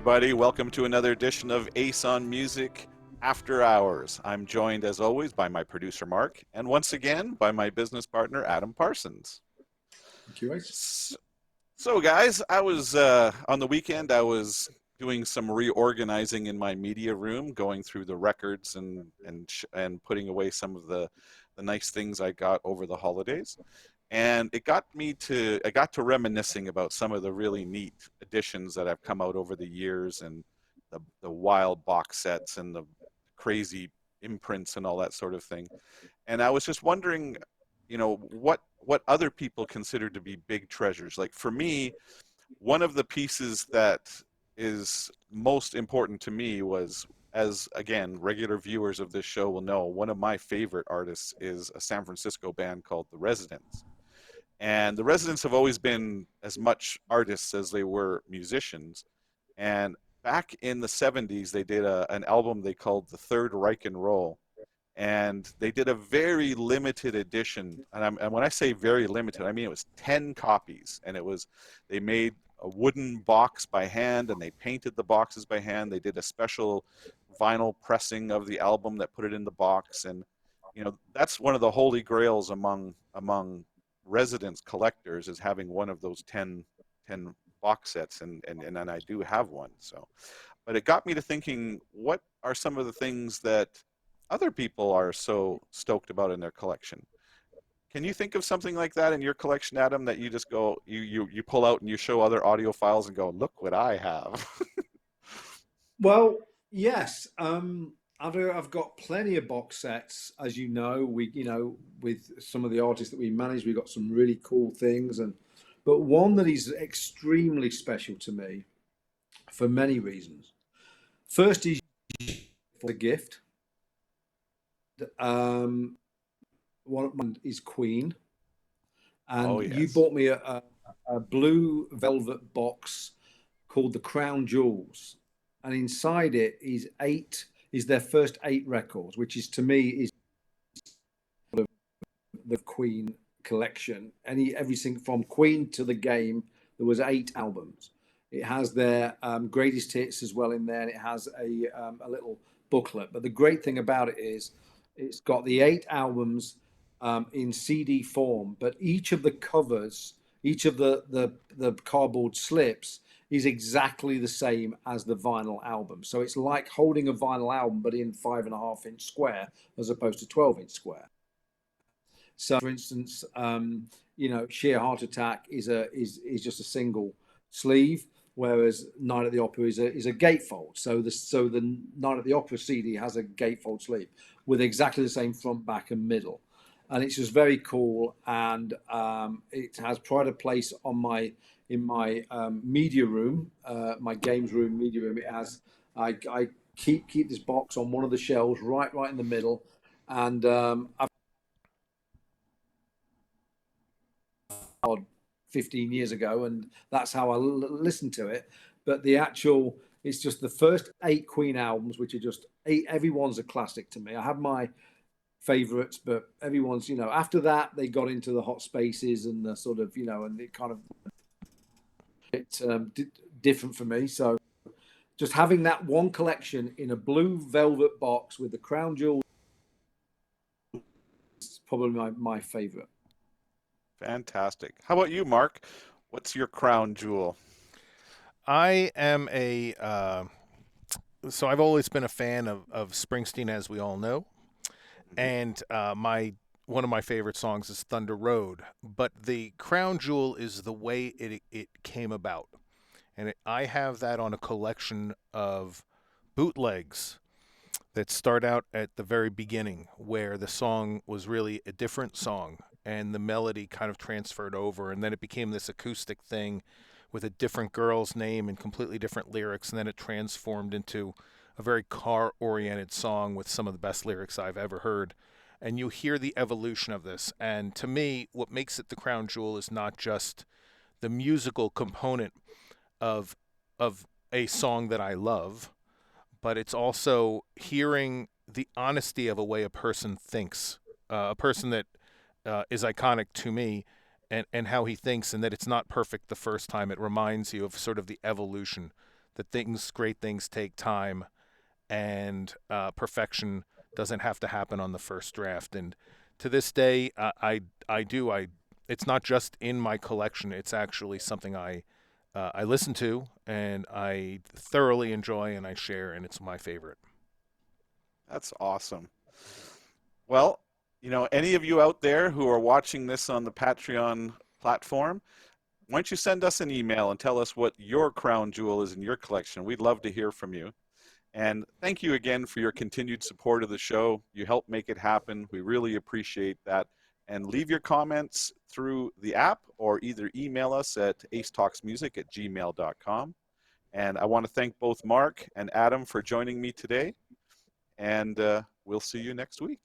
everybody. Welcome to another edition of Ace on Music After Hours. I'm joined, as always, by my producer, Mark, and once again by my business partner, Adam Parsons. Thank you, Ace. So, guys, I was on the weekend. I was doing some reorganizing in my media room, going through the records and putting away some of the nice things I got over the holidays. And I got to reminiscing about some of the really neat additions that have come out over the years, and the wild box sets and the crazy imprints and all that sort of thing. And I was just wondering, what other people consider to be big treasures. Like for me, one of the pieces that is most important to me was, as again, regular viewers of this show will know, one of my favorite artists is a San Francisco band called The Residents. And the Residents have always been as much artists as they were musicians. And back in the 70s, they did an album they called The Third Reich and Roll. And they did a very limited edition. And when I say very limited, I mean it was 10 copies. And they made a wooden box by hand, and they painted the boxes by hand. They did a special vinyl pressing of the album that put it in the box. And, that's one of the holy grails among residence collectors, is having one of those 10 box sets, and I do have one. So, but it got me to thinking, what are some of the things that other people are so stoked about in their collection? Can you think of something like that in your collection, Adam, that you just go, you pull out and you show other audiophiles and go, look what I have? Well, yes. I've got plenty of box sets, as you know. With some of the artists that we manage, we've got some really cool things, but one that is extremely special to me for many reasons. First is for a gift. One of mine is Queen, Oh, and you yes. bought me a blue velvet box called the Crown Jewels, and inside it is their first 8 records, which is, to me, is the Queen collection. Everything from Queen to The Game, there was 8 albums. It has their greatest hits as well in there, and it has a little booklet. But the great thing about it is it's got the 8 albums in CD form, but each of the covers, each of the cardboard slips is exactly the same as the vinyl album. So it's like holding a vinyl album, but in 5.5-inch square as opposed to 12-inch square. So, for instance, Sheer Heart Attack is just a single sleeve, whereas Night at the Opera is a gatefold. So the Night at the Opera CD has a gatefold sleeve with exactly the same front, back, and middle, and it's just very cool. And it has pride of place in my media room, my games room, media room. It has I keep this box on one of the shelves, right in the middle, and I've 15 years ago, and that's how I listened to it. But it's just the first 8 Queen albums, which are just 8. Everyone's a classic to me. I have my favorites, but everyone's, after that they got into the hot spaces and the sort of, and it kind of different for me. So just having that one collection in a blue velvet box with the crown jewel is probably my favorite. Fantastic. How about you, Mark? What's your crown jewel? I am so I've always been a fan of Springsteen, as we all know, Mhm. and one of my favorite songs is Thunder Road. But the crown jewel is the way it came about, and I have that on a collection of bootlegs that start out at the very beginning, where the song was really a different song, and the melody kind of transferred over, and then it became this acoustic thing with a different girl's name and completely different lyrics, and then it transformed into a very car oriented song with some of the best lyrics I've ever heard. And you hear the evolution of this. And to me, what makes it the crown jewel is not just the musical component of a song that I love, but it's also hearing the honesty of a way a person thinks, a person that is iconic to me, and how he thinks, and that it's not perfect the first time. It reminds you of sort of the evolution that great things take time, and perfection doesn't have to happen on the first draft. And to this day, I do. It's not just in my collection. It's actually something I listen to and I thoroughly enjoy and I share, and it's my favorite. That's awesome. Well, any of you out there who are watching this on the Patreon platform, why don't you send us an email and tell us what your crown jewel is in your collection? We'd love to hear from you. And thank you again for your continued support of the show. You help make it happen. We really appreciate that. And leave your comments through the app or either email us at acetalksmusic@gmail.com. And I want to thank both Mark and Adam for joining me today. And we'll see you next week.